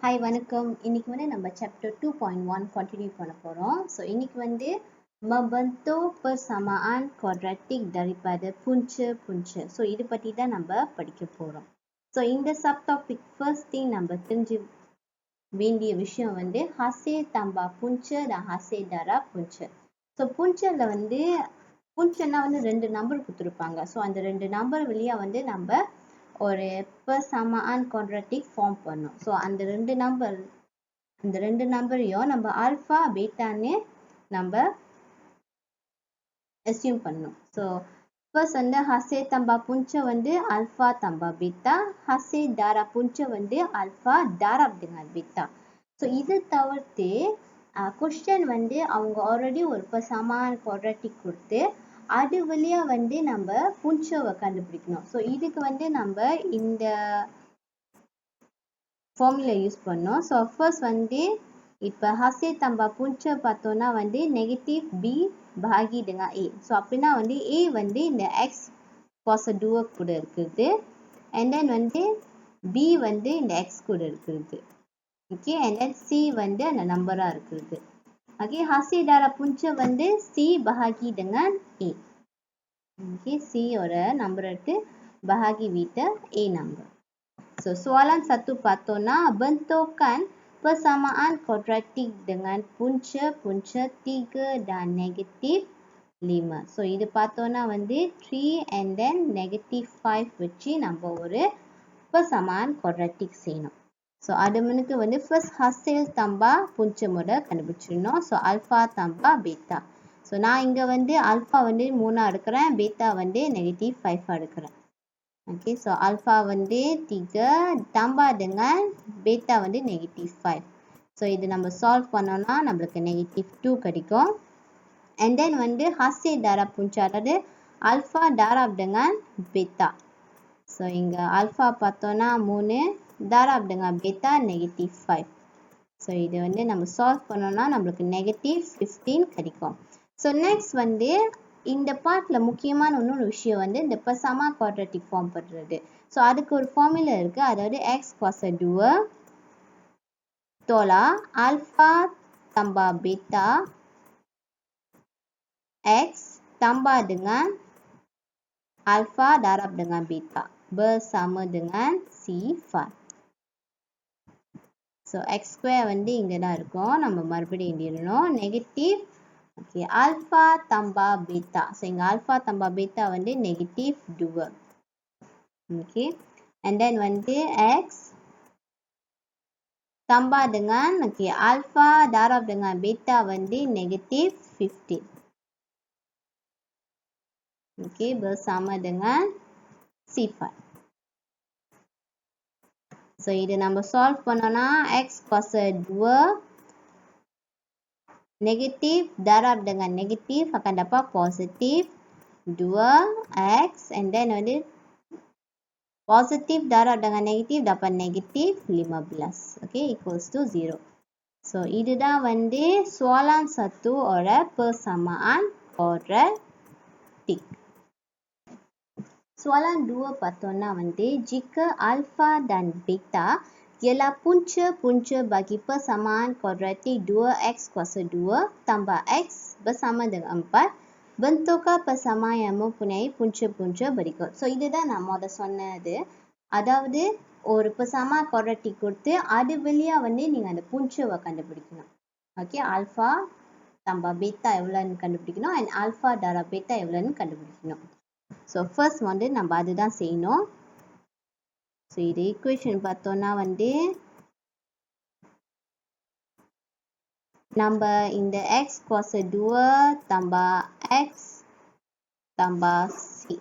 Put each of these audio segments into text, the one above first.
Hi வணக்கம். இன்னைக்கு வந்து நம்ம சாப்டர் 2.1 கண்டினியூ பண்ண போறோம். ஸோ இன்னைக்கு வந்து membentuk persamaan kuadratik daripada punca-punca. So இது பற்றி தான் நம்ம படிக்க போறோம். ஸோ இந்த சப்டாபிக் ஃபர்ஸ்ட் திங் நம்ம தெரிஞ்சு வேண்டிய விஷயம் வந்து hasil tambah punca dan hasil darab punca. So புஞ்சல வந்து புஞ்சன்னா வந்து 2 நம்பர் கொடுத்துருப்பாங்க. ஸோ அந்த 2 நம்பர் வழியா வந்து நம்ம ஒரு persamaan quadratic ஃபார்ம் பண்ணோம். ஸோ அந்த ரெண்டு நம்பரையும் நம்ம ஆல்ஃபா பீட்டான்னு நம்ம அசியூம் பண்ணோம். ஸோ ஃபர்ஸ்ட் வந்து hasil tambah punca வந்து alpha tambah beta, hasil darab punca வந்து alpha darab dengan beta. So இது தவிர்த்து கொஸ்டின் வந்து அவங்க ஆல்ரெடி ஒரு persamaan quadratic கொடுத்து அது வழியா வந்து நம்ம புஞ்சவை கண்டுபிடிக்கணும். ஸோ இதுக்கு வந்து நம்ம இந்த ஃபார்முலா யூஸ் பண்ணோம். ஸோ ஃபர்ஸ்ட் வந்து இப்போ hasil tambah punca பார்த்தோன்னா வந்து negative B bahagi dengan A. So அப்படின்னா வந்து A வந்து இந்த எக்ஸ் cos 2 கூட இருக்குது, அண்ட் தென் வந்து B வந்து இந்த எக்ஸ் கூட இருக்குது. ஓகே, அண்ட் தென் C வந்து அந்த நம்பராக இருக்குது. ஓகே, hasil darab punca வந்து C bahagi dengan A. Okay, C ஓட நம்பர் எடுத்து bahagi with A number. So, soalan 1 பார்த்தோன்னா bentukan persamaan kuadratik dengan punca 3 dan negatif 5. So, இது பார்த்தோன்னா வந்து 3 and then negative 5 வச்சு நம்ம ஒரு persamaan quadratic செய்யணும். ஸோ அது முன்னுக்கு வந்து ஃபர்ஸ்ட் hasil tambah punca முதல் கண்டுபிடிச்சிடணும். So alpha tambah beta. So நான் இங்கே வந்து ஆல்ஃபா வந்து 3 எடுக்கிறேன், பீட்டா வந்து நெகட்டிவ் 5 எடுக்கிறேன். ஓகே, ஸோ ஆல்ஃபா வந்து 3 tambah dengan பீட்டா வந்து நெகட்டிவ் 5. ஸோ இது நம்ம சால்வ் பண்ணோம்னா நம்மளுக்கு நெகட்டிவ் 2 கிடைக்கும். அண்ட் தென் வந்து hasil darab punca அதாவது alpha darab dengan beta. So இங்கே ஆல்ஃபா பார்த்தோன்னா 3, darab dengan beta negative 5. So இது வந்து நம்ம சால்வ் பண்ணோம்னா நம்மளுக்கு நெகட்டிவ் 15 கிடைக்கும். ஸோ நெக்ஸ்ட் வந்து இந்த பார்ட்டில் முக்கியமான இன்னொரு விஷயம் வந்து இந்த persamaan quadratic ஃபார்ம் பண்ணுறது. ஸோ அதுக்கு ஒரு ஃபார்முலா இருக்குது, அதாவது X cos 2 tolak alpha tambah beta x tambah dengan alpha darab dengan beta bersama dengan sifar. So x square வந்து இங்கே தான் இருக்கும், நம்ம மறுபடியும் எழுதிடணும் நெகட்டிவ். ஓகே, ஆல்ஃபா தம்பா பீட்டா. ஸோ இங்கே ஆல்ஃபா தம்பா பீட்டா வந்து நெகட்டிவ் 2. ஓகே, அண்ட் தென் வந்து x tambah dengan alpha darab dengan beta வந்து negative 15. Okay, bersama dengan sifar. So இது நம்ம சால்வ் பண்ணோன்னா x cos 2 negatif darab dengan negatif akan dapat positif 2x, and then வந்து positif darab dengan negatif dapat negatif 15. Okay, equals to 0. So இதுதான் வந்து soalan 1 ஓட persamaan quadratic. Soalan 2 பார்த்தோன்னா வந்து jika alpha dan beta ialah punca-punca bagi persamaan kuadratik 2x kuasa 2 tambah x bersama dengan 4, bentukkan persamaan yang mempunyai punca-punca berikut. So இதுதான் நான் முதல்ல சொன்னது, அதாவது ஒரு persamaan quadratic கொடுத்து அது வழியாக வந்து நீங்கள் அந்த புஞ்சவை கண்டுபிடிக்கணும். ஓகே, ஆல்ஃபா தம்பா பீட்டா எவ்வளோன்னு கண்டுபிடிக்கணும், அண்ட் ஆல்ஃபா டாரா பீட்டா எவ்வளோன்னு கண்டுபிடிக்கணும். ஸோ ஃபர்ஸ்ட் வந்து நம்ம அதுதான் செய்யணும். ஸோ இது ஈக்குவேஷன் பார்த்தோன்னா வந்து நம்ம இந்த X cos 2 tambah x tambah c.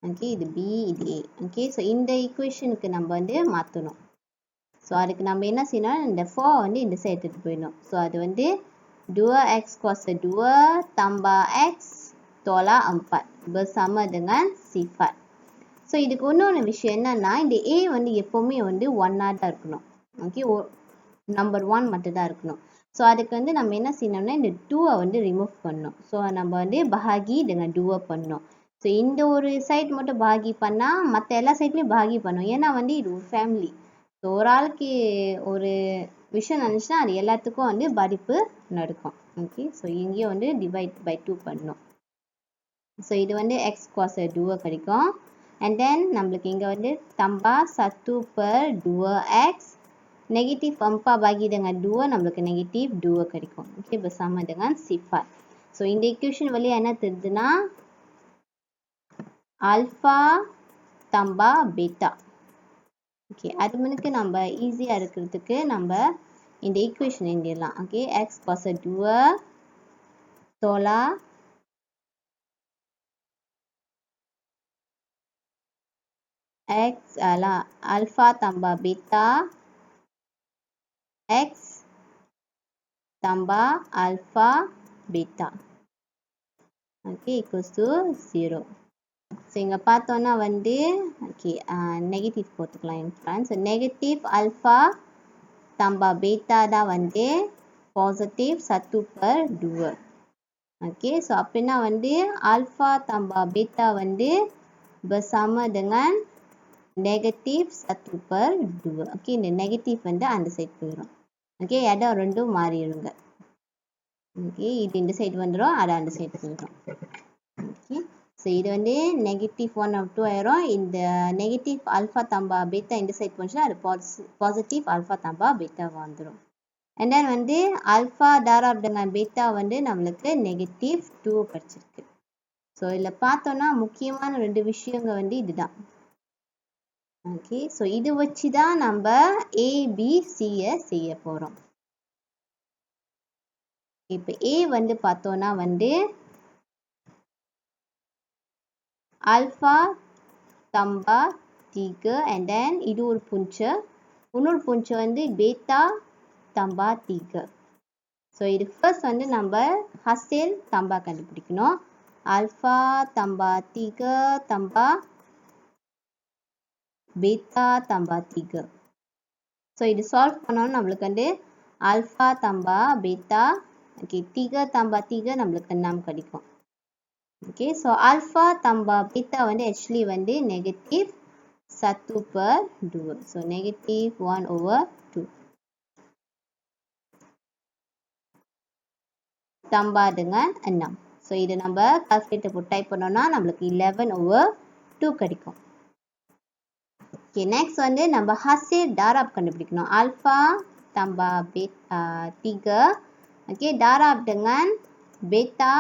Okay, இது b இது a. ஓகே, ஸோ இந்த ஈக்குவேஷனுக்கு நம்ம வந்து மாற்றணும். ஸோ அதுக்கு நம்ம என்ன செய்யணும், இந்த 4 வந்து இந்த சைடு எடுத்துகிட்டு போயிடணும். ஸோ அது வந்து 2x cos 2 tambah x tolak 4 bersama dengan sifar. So இதுக்கு இன்னொன்று விஷயம் என்னன்னா, இந்த a வந்து எப்போவுமே வந்து 1ஆக தான் இருக்கணும். ஓகே, நம்பர் 1 மட்டும் தான் இருக்கணும். ஸோ அதுக்கு வந்து நம்ம என்ன செய்யணும்னா இந்த 2 வந்து ரிமூவ் பண்ணணும். ஸோ நம்ம வந்து bahagi dengan 2 பண்ணணும். ஸோ இந்த ஒரு சைட் மட்டும் bahagi பண்ணால் மற்ற எல்லா சைட்லையும் bahagi பண்ணணும். ஏன்னா வந்து இது ஒரு ஃபேமிலி. ஸோ ஒரு ஆளுக்கு ஒரு விஷயம் நினச்சுன்னா அது எல்லாத்துக்கும் வந்து பாதிப்பு நடக்கும். ஓகே, ஸோ இங்கேயும் வந்து டிவைட் பை 2 பண்ணணும். ஸோ இது வந்து எக்ஸ் காஸ் 2 கிடைக்கும். அண்ட் தென் நம்மளுக்கு இங்கே வந்து tambah 1 per 2x negatif 4 bagi dengan 2 நம்மளுக்கு negatif 2 கிடைக்கும். Okay, bersama dengan sifat. So இந்த ஈக்குவேஷன் வழியா என்ன தெரியுதுன்னா ஆல்ஃபா tambah beta. ஓகே, அது முன்னுக்கு நம்ம ஈஸியாக இருக்கிறதுக்கு நம்ம இந்த ஈக்குவேஷன் எழுதிடலாம். Okay, X cos 2 tolak x alpha tambah beta x tambah alpha beta. Okay, equals to 0. So இங்கே பார்த்தோன்னா வந்து ஓகே நெகட்டிவ் போட்டுக்கலாம் என் friends. So negative alpha tambah beta தான் வந்து பாசிட்டிவ் 1 per 2. ஓகே, ஸோ அப்படின்னா வந்து ஆல்ஃபா tambah beta வந்து bersama dengan negatif 1 per 2. Okay, இந்த நெகட்டிவ் வந்து அந்த சைட் போயிடும். ஓகே, இடம் ரெண்டும் மாறிடுங்க. ஓகே, இது இந்த சைடு வந்துடும், அது அந்த சைடு போயிடும். ஓகே, ஸோ இது வந்து நெகட்டிவ் 1 of 2 ஆயிரும். இந்த நெகட்டிவ் ஆல்ஃபா tambah beta இந்த சைட் போச்சுன்னா அது பாசிட்டிவ் ஆல்ஃபா tambah beta வந்துடும். அண்ட் தென் வந்து ஆல்ஃபா darab dengan beta வந்து நம்மளுக்கு நெகட்டிவ் 2 படிச்சிருக்கு. ஸோ இதில் பார்த்தோன்னா முக்கியமான 2 விஷயங்கள் வந்து இதுதான். ஓகே, ஸோ இது வச்சு தான் நம்ம ஏபிசியை செய்ய போகிறோம். இப்போ ஏ வந்து பார்த்தோன்னா வந்து ஆல்ஃபா tambah 3 and then இது ஒரு புஞ்சை, இன்னொரு புஞ்சை வந்து beta tambah 3. ஸோ இது ஃபர்ஸ்ட் வந்து நம்ம ஹசேல் தம்பா கண்டுபிடிக்கணும். Alpha tambah 3 tambah beta tambah 3. So இது சால்வ் பண்ணோம்னா நம்மளுக்கு வந்து alpha tambah beta okay 3 tambah 3 நம்மளுக்கு 6 கிடைக்கும். Okay, so alpha tambah beta வந்து ஆக்சுவலி வந்து negative 1 per 2. So negative 1/2 tambah dengan 6. So இது நம்ம கால்குலேட்டர் போட்டு டைப் பண்ணோம்னா நம்மளுக்கு 11/2 கிடைக்கும். ஓகே, நெக்ஸ்ட் வந்து நம்ம ஹசேல் darab கண்டுபிடிக்கணும். Alpha tambah beta 3 okay darab dengan beta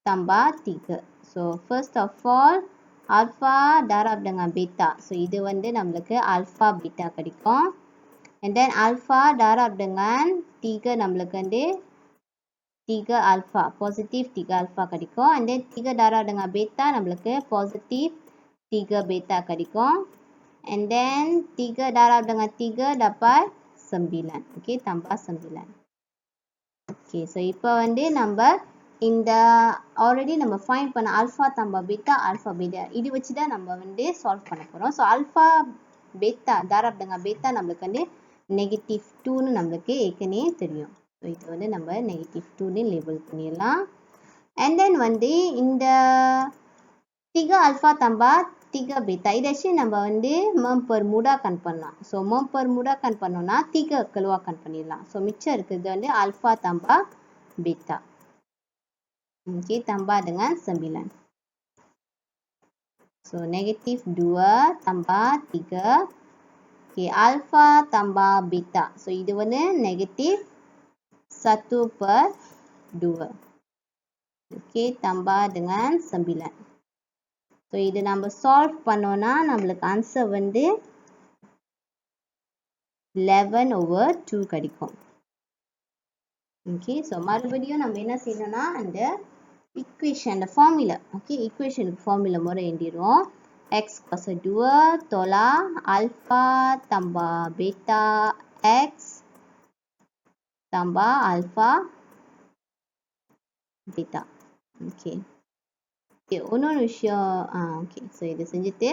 tambah 3. So first of all alpha darab dengan beta. So இது வந்து நம்மளுக்கு ஆல்ஃபா பீட்டா கிடைக்கும். And then alpha darab dengan 3 நம்மளுக்கு வந்து 3 ஆல்ஃபா பாசிட்டிவ் 3 ஆல்ஃபா கிடைக்கும். And then 3 darab dengan beta நம்மளுக்கு positive 3 beta கிடைக்கும். And then 3 darab dengan 3 dapat 9. Okay, tambah 9. Okay, so இப்போ வந்து நம்ம இந்த ஆல்ரெடி நம்ம ஃபைண்ட் பண்ண alpha tambah beta alpha beta இது வச்சு தான் நம்ம வந்து சால்வ் பண்ண போகிறோம். So alpha beta darab dengan beta நம்மளுக்கு வந்து நெகட்டிவ் 2ன்னு நம்மளுக்கு ஏற்கனவே தெரியும். ஸோ இது வந்து நம்ம நெகட்டிவ் 2ன்னு லேபிள் பண்ணிடலாம். அண்ட் தென் வந்து இந்த 3 ஆல்ஃபா tambah 3 beta இது ஆக்சுவலி நம்ம வந்து mempermudahkan பண்ணலாம். ஸோ mempermudahkan பண்ணோம்னா 3 keluarkan பண்ணிடலாம். ஸோ மிச்சம் இருக்கிறது வந்து alpha tambah beta. Okay, tambah dengan 9. So negative 2 tambah 3. Okay, alpha tambah beta. So இது வந்து negative 1 per 2. Okay, tambah dengan 9. So இது நம்ம சால்வ் பண்ணோம்னா நம்மளுக்கு ஆன்சர் வந்து 11/2 கிடைக்கும். ஓகே, ஸோ மறுபடியும் நம்ம என்ன செய்யணும்னா அந்த ஈக்குவேஷன் அந்த ஃபார்முலா ஓகே ஈக்குவேஷனுக்கு ஃபார்முலா முறை எழுதிடுவோம். X cos 2 tolak alpha tambah beta x tambah alpha beta. Okay, இன்னொரு விஷயம் ஓகே ஸோ இது செஞ்சுட்டு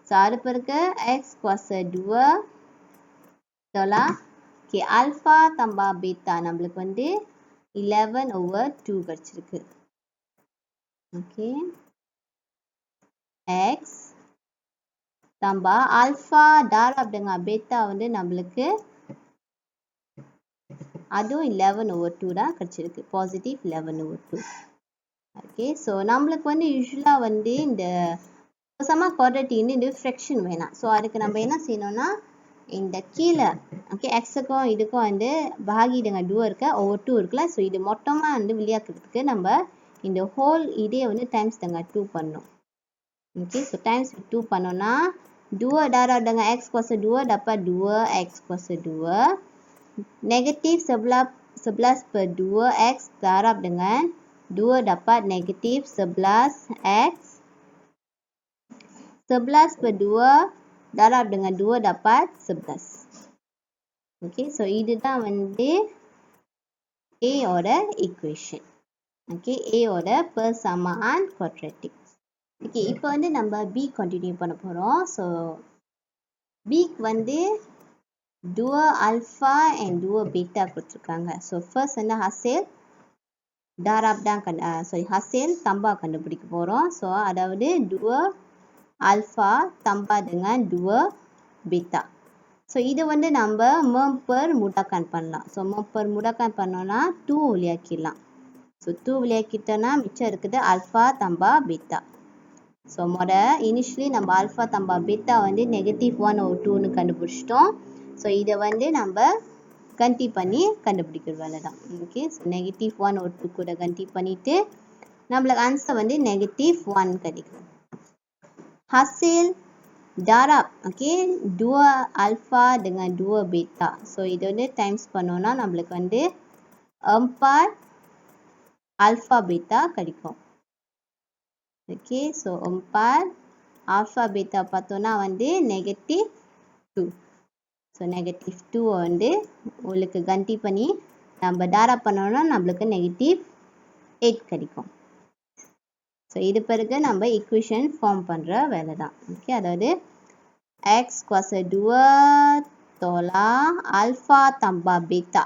ஸோ அடுப்பு இருக்க x cos 2 tolak okay alpha tambah beta நம்மளுக்கு வந்து 11/2 கிடைச்சிருக்கு. ஓகே, x tambah alpha darab dengan beta வந்து நம்மளுக்கு அதுவும் 11/2 தான் கிடைச்சிருக்கு. பாசிட்டிவ் 11/2. ஓகே, ஸோ நம்மளுக்கு வந்து யூஸ்வலாக வந்து இந்த சம குவாட்ரேட்டிக்னு இந்த ஃப்ராக்ஷன் வேணாம். ஸோ அதுக்கு நம்ம என்ன செய்யணும்னா இந்த கீழே ஓகே எக்ஸுக்கும் இதுக்கும் வந்து பாகி dengan 2 இருக்க over 2 இருக்குல்ல. ஸோ இது மொத்தமாக வந்து வெளியாக்குறதுக்கு நம்ம இந்த ஹோல் இதே வந்து டைம்ஸ் dengan 2 பண்ணணும். ஓகே, ஸோ டைம்ஸ் 2 பண்ணோம்னா 2 darab dengan x kuasa 2 dapat 2x kuasa 2. Negatif 11/2 x darab dengan 2 dapat negatif 11x. 11/2 darab dengan 2 dapat 11. Okay, so இதுதான் வந்து A ஓட equation. Okay, A ஓட persamaan quadratic. Okay, இப்போ வந்து நம்ம B continue பண்ண போறோம். So B வந்து 2 alpha and 2 beta கொடுத்திருக்காங்க. So first வந்து hasil darab தான் hasil tambah கண்டுபிடிக்க போறோம். So அதாவது 2 alpha tambah dengan 2 beta. So இது வந்து நம்ம mempermudahkan பண்ணலாம். So mempermudahkan பண்ணோம்னா 2 வெளியாக்கிடலாம். So 2 வெளியாக்கிட்டோம்னா மிச்சம் இருக்குது alpha tambah beta. So initially நம்ம alpha tambah beta வந்து -1/2ன்னு கண்டுபிடிச்சிட்டோம். So இதை வந்து நம்ம கண்டி பண்ணி கண்டுபிடிக்கிற வேலை தான். ஓகே, ஸோ -1/2 கூட கண்டி பண்ணிட்டு நம்மளுக்கு ஆன்சர் வந்து -1 கிடைக்கும். Hasil darab, okay, 2 alpha dengan 2 beta. So இது வந்து டைம்ஸ் பண்ணோம்னா நம்மளுக்கு வந்து 4 alpha beta கிடைக்கும். ஓகே, ஸோ 4 alpha beta பார்த்தோம்னா வந்து -2. ஸோ -2 வந்து உங்களுக்கு கண்டி பண்ணி நம்ம டாரப் பண்ணோம்னா நம்மளுக்கு -8 கிடைக்கும். ஸோ இது பிறகு நம்ம ஈக்குவேஷன் ஃபார்ம் பண்ணுற வேலை தான். ஓகே, அதாவது x kuasa 2 tolak alpha tambah beta.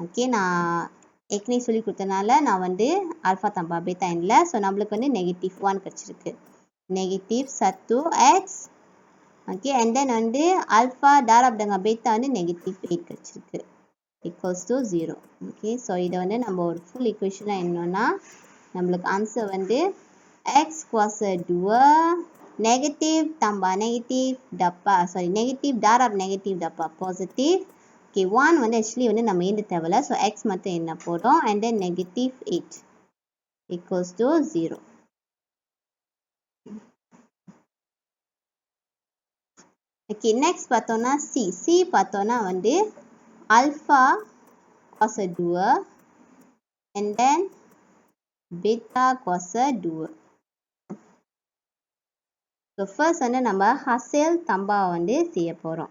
Okay, நான் ஏற்கனவே சொல்லி கொடுத்தனால நான் வந்து ஆல்ஃபா தம்பா பேத்தா இல்லை. ஸோ நம்மளுக்கு வந்து -1 கிடச்சிருக்கு. -1x. ஓகே, அண்ட் தென் வந்து ஆல்ஃபா darab dengan beta வந்து -8 கிடச்சிருக்கு. equals to 0. ஓகே, ஸோ இதை வந்து நம்ம ஒரு ஃபுல் ஈக்குவேஷனாக என்னன்னா நம்மளுக்கு ஆன்சர் வந்து x kuasa 2 negatif tambah negatif dapat negatif darab negatif dapat positif. Okay, 1 வந்து actually வந்து நம்ம எழுத தேவையில்ல. ஸோ x மட்டும் என்ன போடும் and then -8 equals to 0. Okay, next பார்த்தோம்னா C பார்த்தோம்னா வந்து alpha kuasa 2 and then beta kuasa 2. So first வந்து நம்ம ஹசேல் தம்பா வந்து செய்ய போகிறோம்.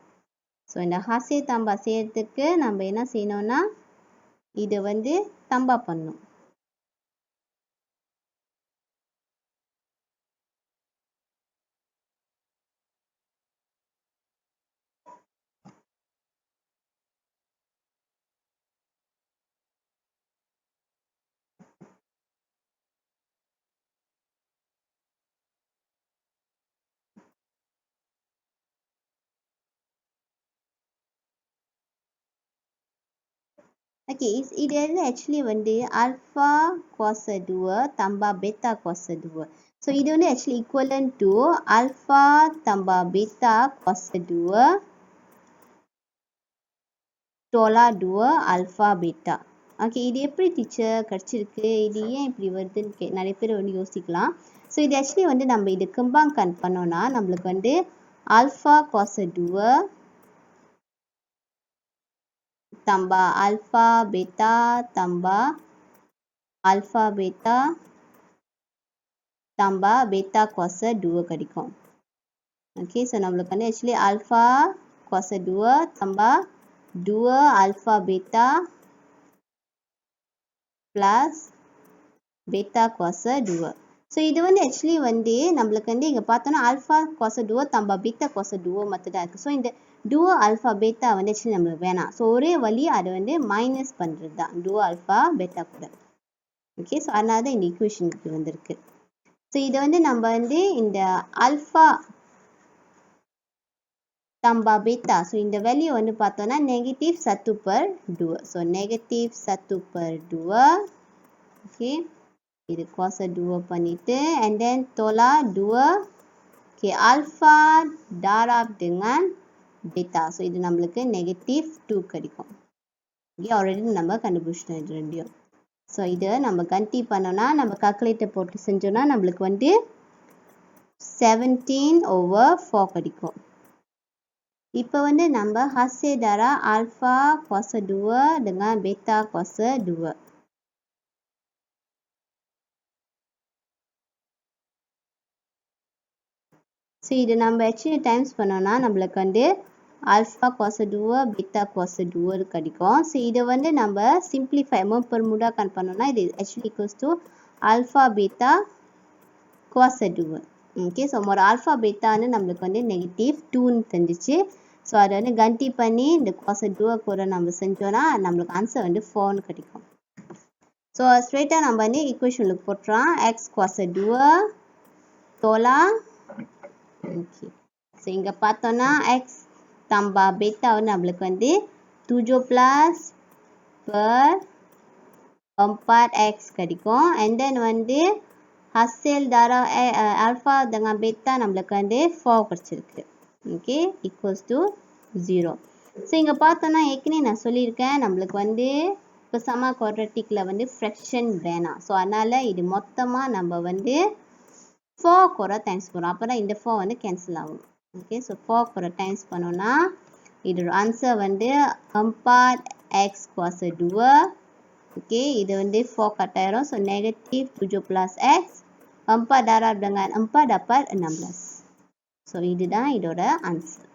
ஸோ இந்த ஹசேல் தம்பா செய்யறதுக்கு நம்ம என்ன செய்யணும்னா இது வந்து தம்பா பண்ணணும். Okay, இது actually வந்து alpha kuasa 2 tambah beta kuasa 2. So இது வந்து actually equivalent to alpha tambah beta kuasa 2 tolak 2 alpha beta. Okay, இது எப்படி டீச்சர் கிடைச்சிருக்கு, இது ஏன் இப்படி வருதுன்னு நிறைய பேர் வந்து யோசிக்கலாம். ஸோ இது actually வந்து நம்ம இது கம்பேர் பண்ணோம்னா நம்மளுக்கு வந்து alpha kuasa 2 tambah alpha beta tambah alpha beta tambah beta kuasa 2 கிடைக்கும். ஓகே, ஸோ நம்மளுக்கு வந்து actually alpha kuasa 2 tambah 2 alpha beta plus beta kuasa 2. So இது வந்து actually வந்து நம்மளுக்கு வந்து இங்கே பார்த்தோன்னா alpha kuasa 2 tambah beta kuasa 2 மட்டும் தான் இருக்குது. ஸோ இந்த duo alpha beta வந்து actually நம்மளுக்கு வேணாம். ஸோ ஒரே வழி அதை வந்து மைனஸ் பண்ணுறது தான் duo alpha beta கூட. ஓகே, ஸோ அதனால தான் இந்த ஈக்குவேஷனுக்கு வந்திருக்கு. ஸோ இதை வந்து நம்ம வந்து இந்த alpha tambah beta. So இந்த வேல்யூ வந்து பார்த்தோம்னா நெகட்டிவ் 1/2. So negative 1/2. Okay. இது cos 2 பண்ணிட்டு and then tolak 2. Okay, alpha darab dengan beta. So இது நம்மளுக்கு நெகட்டிவ் 2 கிடைக்கும். Okay, already நம்ம கண்டுபிடிச்சிட்டோம் இது ரெண்டையும். So இது நம்ம கண்டி பண்ணோம்னா நம்ம கால்குலேட்டர் போட்டு செஞ்சோம்னா நம்மளுக்கு வந்து 17/4 கிடைக்கும். இப்போ வந்து நம்ம hasil darab alpha cos 2 dengan beta cos 2. So இது நம்ம actually times பண்ணோம்னா நம்மளுக்கு வந்து alpha cos 2 beta cos 2 கிடைக்கும். So இதை வந்து நம்ம simplify mempermudahkan பண்ணோம்னா இது actually equals to alpha beta cos 2. Okay, so ஒரு alpha beta னு நம்மளுக்கு வந்து நெகட்டிவ் 2 தெரிஞ்சிச்சு. ஸோ அதை வந்து கண்டி பண்ணி இந்த cos 2 கூட நம்ம செஞ்சோம்னா நம்மளுக்கு ஆன்சர் வந்து 4 கிடைக்கும். ஸோ ஸ்ட்ரெயிட்டாக நம்ம வந்து ஈக்குவேஷனுக்கு போட்டுறோம். x cos 2 tolak. Okay, so இங்கே பார்த்தோன்னா x tambah beta வந்து நம்மளுக்கு வந்து 7+/4x கிடைக்கும். and then வந்து hasil darab alpha dengan beta நம்மளுக்கு வந்து 4 கிடைச்சிருக்கு. Okay, equals to 0. ஸோ இங்கே பார்த்தோன்னா ஏற்கனவே நான் சொல்லியிருக்கேன் நம்மளுக்கு வந்து இப்போ சம குவாட்ரட்டிக்கில் வந்து ஃப்ராக்ஷன் வேணாம். ஸோ அதனால் இது மொத்தமாக நம்ம வந்து 4 கூட டைம்ஸ் பண்ணுறோம். அப்போ தான் இந்த 4 வந்து கேன்சல் ஆகும். ஓகே, ஸோ 4 கூட டைம்ஸ் பண்ணோன்னா இதோட ஆன்சர் வந்து 4x cos 2. ஓகே, இது வந்து 4 கட் ஆயிரும். So negative 7+x 4 darab dengan 4 dapat 16. So இதுதான் இதோட ஆன்சர்.